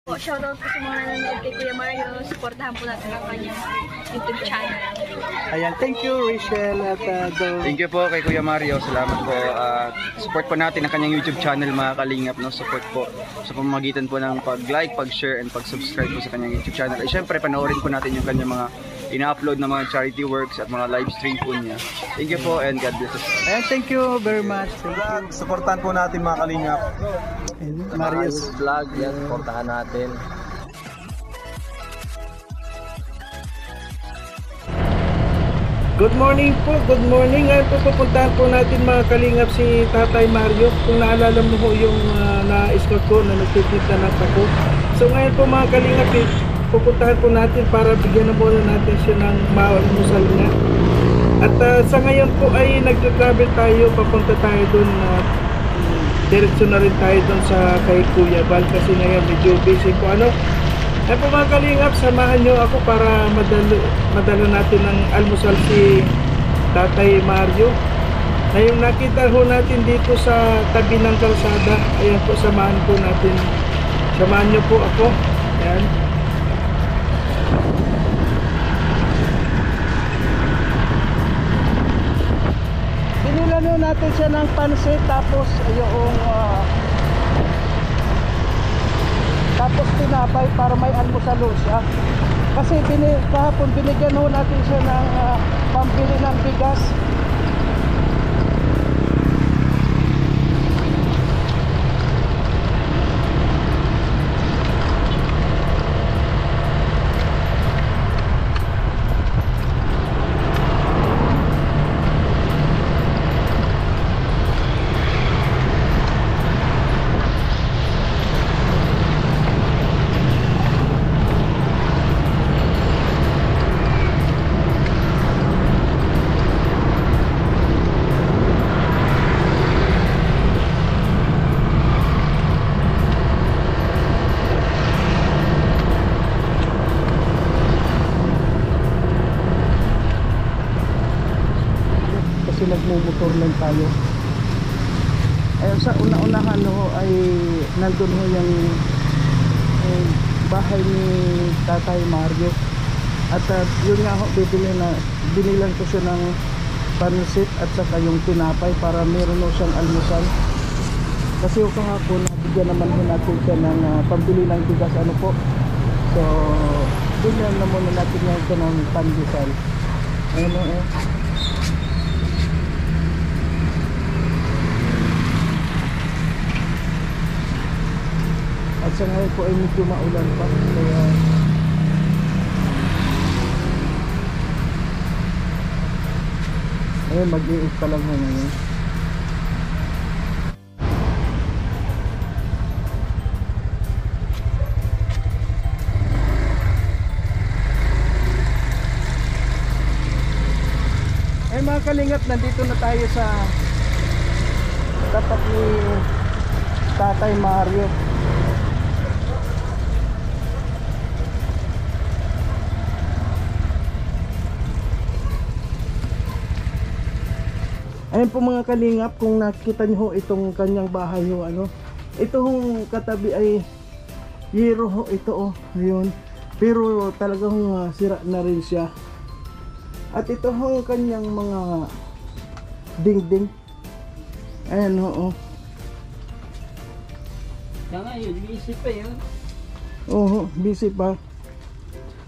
Shoutout po sa mga nanonood kay Kuya Mario. Supportahan po natin ang kanyang YouTube channel. Ayan, thank you Rachel at Thank you po kay Kuya Mario. Salamat po. Support po natin ang kanyang YouTube channel mga kalingap. No? Support po sa pamamagitan po ng pag-like, pag-share, and pag-subscribe po sa kanyang YouTube channel. At syempre, panoorin po natin yung kanyang mga ina-upload na mga charity works at mga live stream po niya. Thank you po and God bless us. Ayan, thank you very much. Supportan po natin mga kalingap. Marius Vlog, yan, supportahan natin. Good morning po, good morning. Ngayon po pupuntahan po natin mga kalingap si Tatay Mario. Kung naalala mo po yung na-scout ko na nagtitinda ng tako. So ngayon po mga kalingap, pupuntahan po natin para bigyan na muna natin siya ng mausal niya. At sa ngayon po ay nag-travel tayo, papunta tayo dun. Diretso na rin tayo dun sa kay Kuya Val kasi ngayon medyo busy po ano. Ay po mga kalingap, samahan nyo ako para madala natin ng almusal si Tatay Mario. Ngayon nakita ho natin dito sa tabi ng kalsada. Ayan po, samahan po natin. Samahan nyo po ako. Ayan. Binilan ho natin siya ng pansit tapos yung tapos tinapay para may almusalo siya. Kasi kahapon binigyan ho natin siya ng pambili ng bigas. Nagmumotor lang tayo. Ayun, sa una-unahan ho ay nandun ho yung bahay ni Tatay Mario. At yun nga ho, binilan ko siya ng pansit at saka yung tinapay para meron ho siyang almusal. Kasi ho kahapon nabigyan naman ho natin siya ng pambili ng bigas ano po. So binyan na muna natin yan siya ng pandesal. Ayun ho At sa ngayon po ay medyo maulan pa kaya ayun, mag-iit pa lang ngayon. Ay mga kalingap, nandito na tayo sa tapat ni Tatay Mario. Ayun po mga kalingap, kung nakita nyo itong kanyang bahay ho, ano, ito hong katabi ay yero ho ito oh, ayun. Pero talagang sira na rin siya. At ito hong kanyang mga dingding. Ayan ho oh. Saka yun, busy pa yun. Oo, busy pa.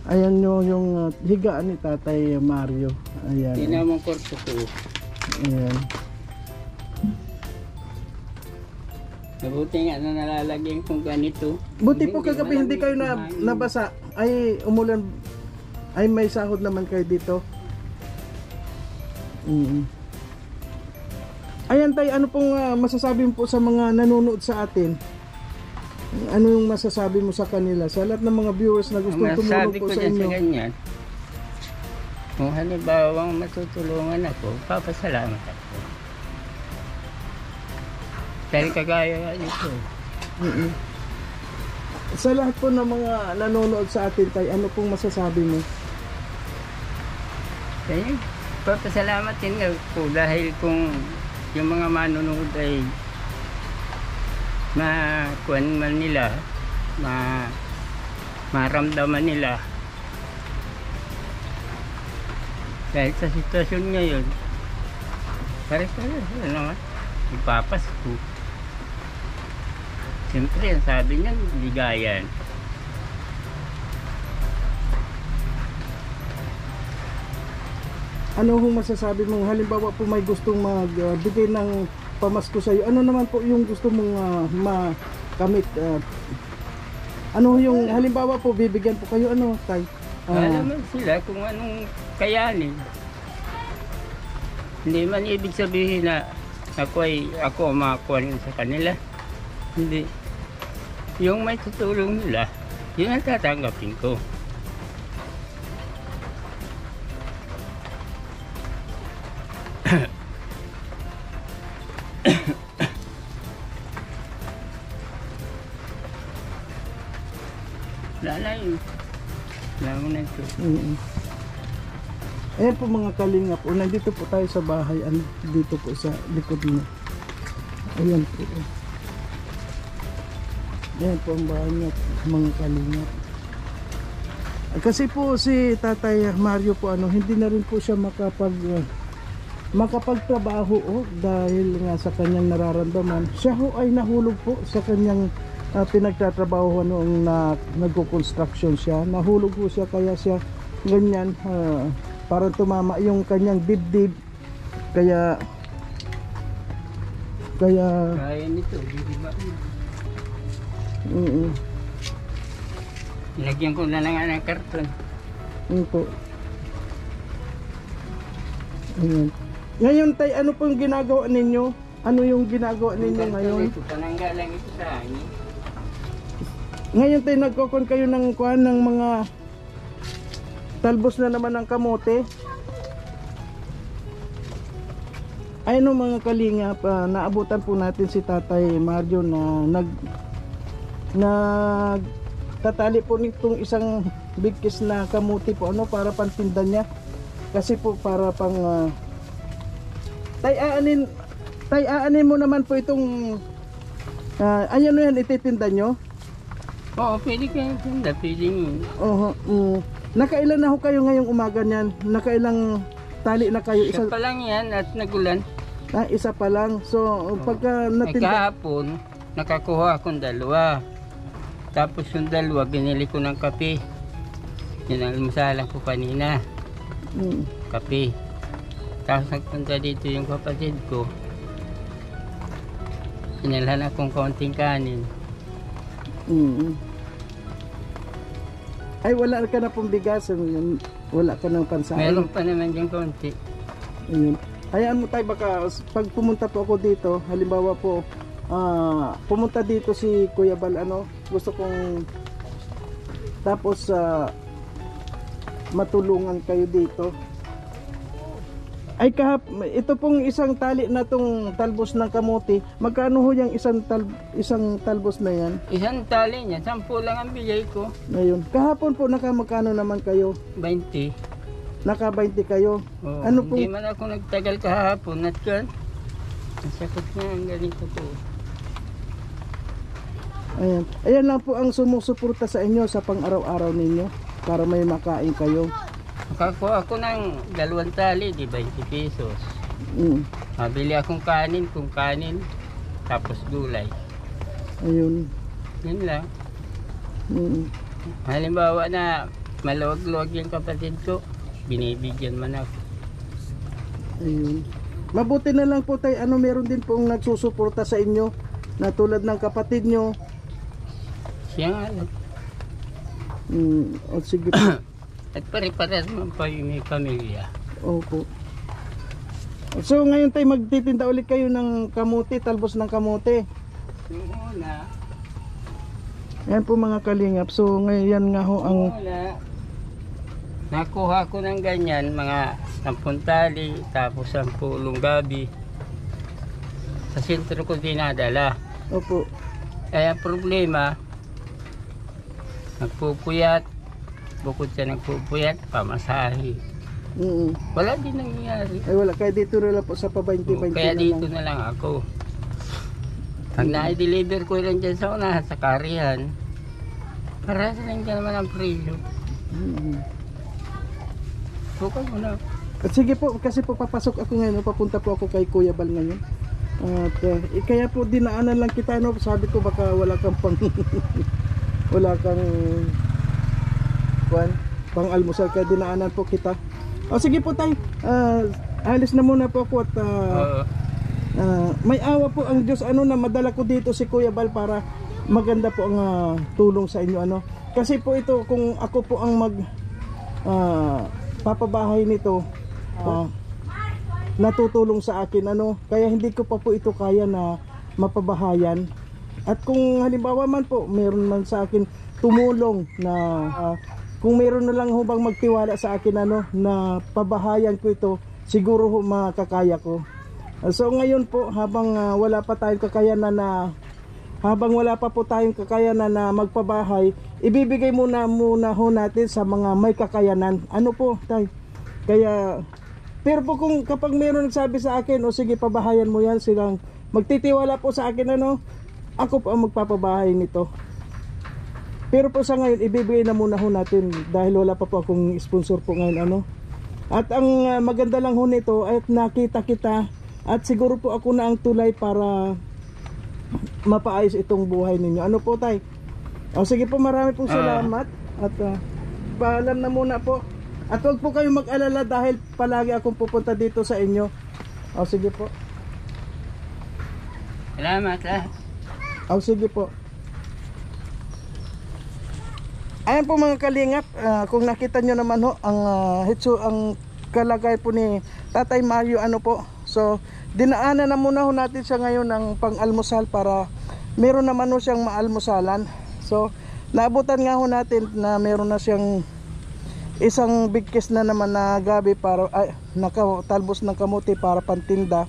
Ayan nyo yung higaan ni Tatay Mario. Ayan. Hindi naman korto ko. Ayan. Mabuti nga na nalalagyan kong ganito. Buti po kagabi hindi kayo nabasa. Ay umulan. Ay may sahod naman kayo dito. Ayan tay, ano pong masasabi mo po sa mga nanonood sa atin? Ano yung masasabi mo sa kanila? Sa lahat ng mga viewers na gustong tumulong po sa inyo. Sa ganyan, kung halimbawa matutulungan ako, papasalamat ako. Dahil kagaya ito. Sa lahat po ng mga nanonood sa atin tay, ano pong masasabi mo? Kaya papasalamat din nga po dahil kung yung mga manonood ay makuan man nila, maramdaman nila. Dahil sa sitwasyon ngayon, pare-pare, ano nga, ipapasko. Siyempre, ang sabi niyan, ligayan. Ano hong masasabi mo? Halimbawa po may gustong magbigay ng pamasko sa iyo. Ano naman po yung gusto mong makamit? Ano yung halimbawa po bibigyan po kayo ano tay? Alaman sila kung anong kayanin. Hindi man ibig sabihin na ako ang makakuha sa kanila. Hindi. Yung may tutulong nila, yun ang tatanggapin ko. Lalay. Lalo na ito. Ayan po mga kalingap. O, nandito po tayo sa bahay. Dito po sa likod mo. Ayan po. Ayan po ang bahay niya mga kalingap. Kasi po si Tatay Mario po hindi na rin po siya makapagtrabaho dahil nga sa kanyang nararamdaman. Siya ho ay nahulog po sa kanyang pinagtatrabaho noong nagko-construction siya. Nahulog po siya kaya siya ganyan parang tumama yung kanyang dibdib. Kaya nito, di ba? Nilagyan ko na lang ng karton. Yun po. Ayan. Ngayon tay, ano pong ginagawa ninyo? Ano yung ginagawa ninyo ngayon? Ito, panangga lang ito sa akin. Ngayon tay, nagkokon kayo ng kuhan ng mga talbos na naman ng kamote. Ayun mga kalingap, naabutan po natin si Tatay Mario na tatali po nitong isang bigkis na kamuti po para pantinda niya. Kasi po para pang tay aanin mo naman po itong ayan no yan ititinda nyo? Oo, pwede kayo tinda, pwede. Nakailan na ho kayo ngayong umaga niyan? Nakailang tali na kayo? Isa pa lang yan at nagulan. Isa pa lang. So pagka natinda kahapon nakakuha akong 2. Tapos yung 2 binili ko ng kape. Inalmusalan ko kanina. Kape. Tapos nagpunta dito yung kapatid ko. Inalhan akong kaunting kanin. Ay wala ka na pong bigas, wala ka ng pansain. Meron pa naman yung kaunti. Hayaan mo tayo, baka pag pumunta po ako dito, halimbawa po pumunta dito si Kuya Bal, gusto kong tapos matulungan kayo dito. Ay ito pong isang tali na tong talbos ng kamote, magkano ho yung isang talbos na yan? Isang tali niya, 10 lang ang bigay ko. Ngayon, kahapon po magkano naman kayo? 20. Naka 20 kayo. Oo, Ano po? hindi man ako nagtagal kahapon at kan. Ang sakit nga ang ganito po. Ayan lang po ang sumusuporta sa inyo sa pang-araw-araw ninyo para may makain kayo. Nakakuha ako ng 2 tali, di 20 pesos. Mabili akong kanin, tapos gulay. Ayun. Yun lang. Halimbawa na maluwag-luwag yung kapatid ko, binibigyan man ako. Ayun. Mabuti na lang po tayo, meron din pong nagsusuporta sa inyo na tulad ng kapatid nyo. Siya nga lang. Sige po. At pare-pares man pa yung may pamilya. Opo. So ngayon tayo magtitinda ulit kayo ng kamote, talbos ng kamote. Yung una, Yan po mga kalingap. So ngayon nga ho ang nakuha ko ng ganyan, mga 10 tali, tapos 10 gabi. Sa sentro ko dinadala. Opo. Kaya problema, nagpupuyat, bukod sa nagpupuyat, pamasahe. Wala din nangyayari. Ay wala, kaya dito na lang po sa pa-20-20 Kaya na dito lang. na lang ako. Pag na-deliver ko lang dyan sa unahan, sa karihan, Para sa lang naman ang presyo. Bukan mo na. At sige po, kasi po papasok ako ngayon, papunta po ako kay Kuya Bal ngayon. At kaya po dinaanan lang kita, no? Sabi ko baka wala kang wala kang pang almusal, kaya dinaanan po kita. O sige po tay, alis na muna po ako at may awa po ang Diyos na madala ko dito si Kuya Bal para maganda po ang tulong sa inyo kasi po ito kung ako po ang papabahay nito, natutulong sa akin kaya hindi ko pa po ito kaya na mapabahayan. At kung halimbawa man po meron man sa akin tumulong na kung meron na lang hubang magtiwala sa akin na pabahayan ko ito, siguro makakaya ko. So ngayon po habang wala pa tayong kakayanan na magpabahay, ibibigay muna ho natin sa mga may kakayanan. Po tay? Kaya pero po kung kapag meron nagsabi sa akin, o sige pabahayan mo yan, silang magtitiwala po sa akin ako po ang magpapabahay nito. Pero po sa ngayon ibibigay na muna ho natin dahil wala pa po akong sponsor po ngayon At ang maganda lang ho nito ay nakita kita at siguro po ako na ang tulay para mapaayos itong buhay ninyo. Po tay? O sige po, marami pong salamat at paalam na muna po. At huwag po kayong mag-alala dahil palagi akong pupunta dito sa inyo. O sige po. Salamat O sige po. Ayan po mga kalingap, kung nakita nyo naman ho ang kalagay po ni Tatay Mario po. So dinaanan na muna ho natin siya ngayon ng pang-almusal para meron naman ho siyang maalmusalan. So naabutan nga ho natin na meron na siyang isang bigkis na naman na gabi para nakatalbos ng kamuti para pantinda.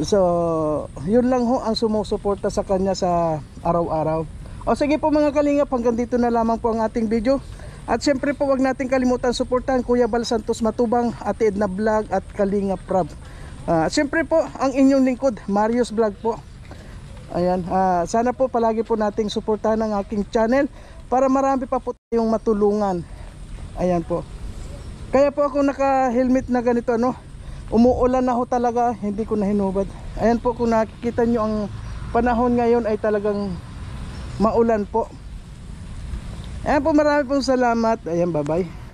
So yun lang ho ang sumusuporta sa kanya sa araw-araw. O sige po mga kalingap, hanggang dito na lamang po ang ating video. At syempre po wag natin kalimutan suportahan Kuya Bal Santos Matubang, Ate Edna Vlog at Kalingap Rab. Syempre po ang inyong lingkod Mario's Vlog po. Ayan, sana po palagi po nating suportahan ang aking channel para marami pa po tayong matulungan. Ayan po. Kaya po ako naka-helmet na ganito umuulan na ho talaga, hindi ko na hinubad. Ayan po, kung nakikita nyo ang panahon ngayon ay talagang maulan po. Ayan po, marami pong salamat. Ayan, bye bye.